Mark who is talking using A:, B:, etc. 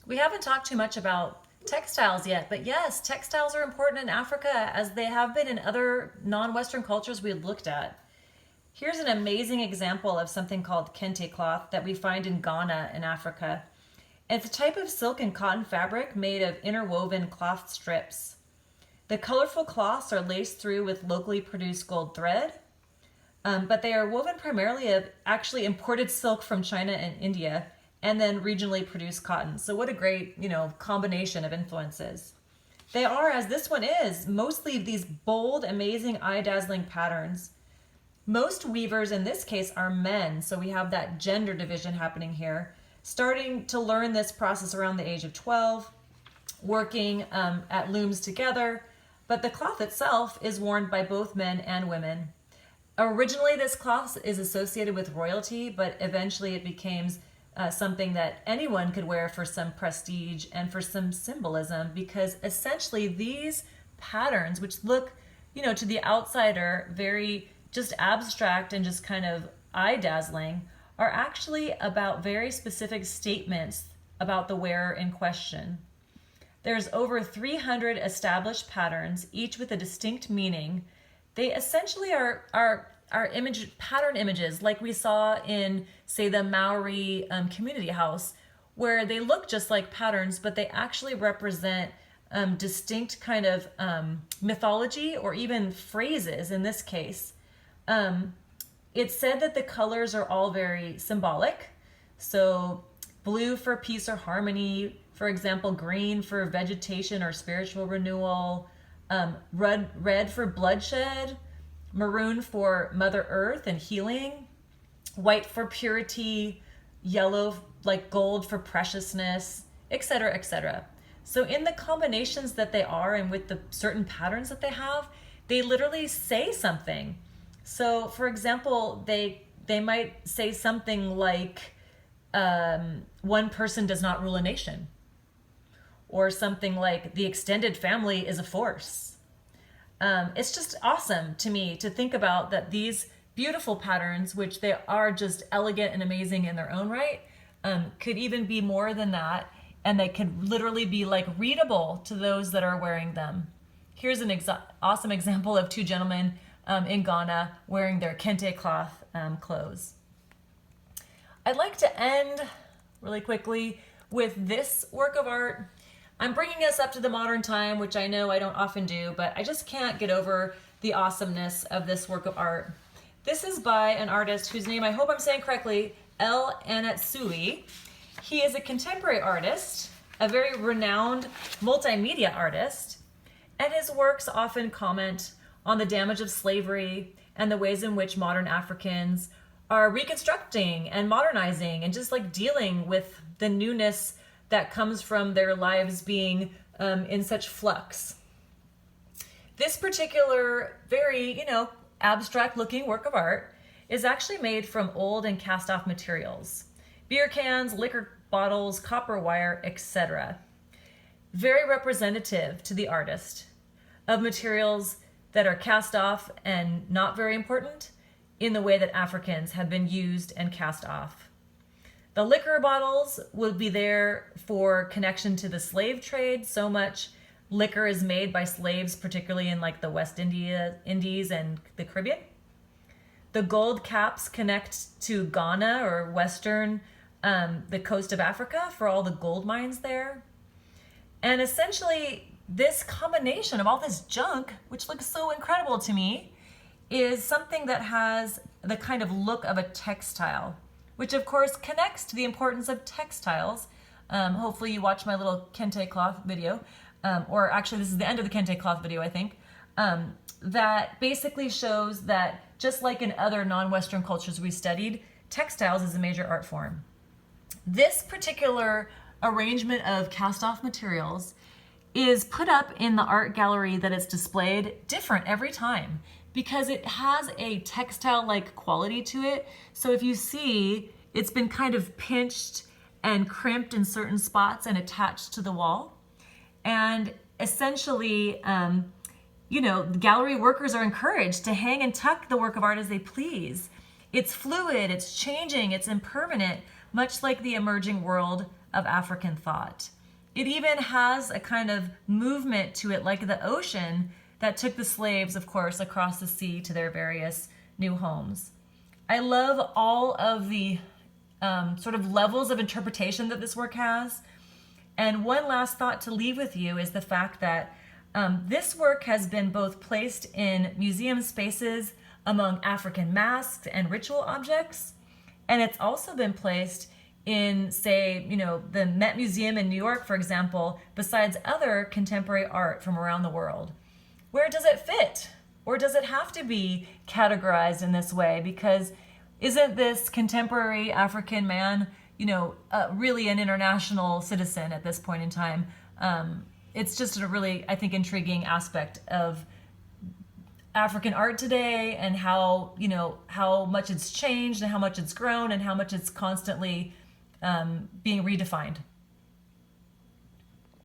A: We haven't talked too much about textiles yet, but yes, textiles are important in Africa as they have been in other non-Western cultures we looked at. Here's an amazing example of something called kente cloth that we find in Ghana in Africa. It's a type of silk and cotton fabric made of interwoven cloth strips. The colorful cloths are laced through with locally produced gold thread, but they are woven primarily of actually imported silk from China and India, and then regionally produced cotton. So what a great, combination of influences. They are, as this one is, mostly these bold, amazing, eye-dazzling patterns. Most weavers in this case are men, so we have that gender division happening here, starting to learn this process around the age of 12, working at looms together, but the cloth itself is worn by both men and women. Originally, this cloth is associated with royalty, but eventually it became something that anyone could wear for some prestige and for some symbolism, because essentially these patterns, which look, to the outsider, very just abstract and just kind of eye-dazzling, are actually about very specific statements about the wearer in question. There's over 300 established patterns, each with a distinct meaning. They essentially are pattern images like we saw in, say, the Maori community house, where they look just like patterns, but they actually represent distinct kind of mythology or even phrases in this case. It's said that the colors are all very symbolic. So blue for peace or harmony, for example, green for vegetation or spiritual renewal, red for bloodshed, maroon for Mother Earth and healing, white for purity, yellow like gold for preciousness, etc., etc. So in the combinations that they are and with the certain patterns that they have, they literally say something. So for example, they might say something like, one person does not rule a nation, or something like the extended family is a force. It's just awesome to me to think about that these beautiful patterns, which they are just elegant and amazing in their own right, could even be more than that, and they could literally be like readable to those that are wearing them. Here's an awesome example of two gentlemen in Ghana wearing their kente cloth clothes. I'd like to end really quickly with this work of art. I'm bringing us up to the modern time, which I know I don't often do, but I just can't get over the awesomeness of this work of art. This is by an artist whose name I hope I'm saying correctly, El Anatsui. He is a contemporary artist, a very renowned multimedia artist, and his works often comment on the damage of slavery and the ways in which modern Africans are reconstructing and modernizing and just like dealing with the newness that comes from their lives being in such flux. This particular very, abstract looking work of art is actually made from old and cast off materials. Beer cans, liquor bottles, copper wire, etc. Very representative to the artist of materials that are cast off and not very important in the way that Africans have been used and cast off. The liquor bottles would be there for connection to the slave trade. So much liquor is made by slaves, particularly in like the West Indies and the Caribbean. The gold caps connect to Ghana or Western, the coast of Africa for all the gold mines there. And essentially, this combination of all this junk, which looks so incredible to me, is something that has the kind of look of a textile, which of course connects to the importance of textiles. Hopefully you watch my little kente cloth video, or actually this is the end of the kente cloth video, I think, that basically shows that just like in other non-Western cultures we studied, textiles is a major art form. This particular arrangement of cast-off materials is put up in the art gallery that is displayed different every time because it has a textile-like quality to it. So if you see, it's been kind of pinched and crimped in certain spots and attached to the wall. And essentially, the gallery workers are encouraged to hang and tuck the work of art as they please. It's fluid, it's changing, it's impermanent, much like the emerging world of African thought. It even has a kind of movement to it, like the ocean that took the slaves, of course, across the sea to their various new homes. I love all of the sort of levels of interpretation that this work has. And one last thought to leave with you is the fact that this work has been both placed in museum spaces among African masks and ritual objects, and it's also been placed in, say, the Met Museum in New York, for example, besides other contemporary art from around the world. Where does it fit? Or does it have to be categorized in this way? Because isn't this contemporary African man, really an international citizen at this point in time? It's just a really, I think, intriguing aspect of African art today, and how much it's changed and how much it's grown and how much it's constantly being redefined.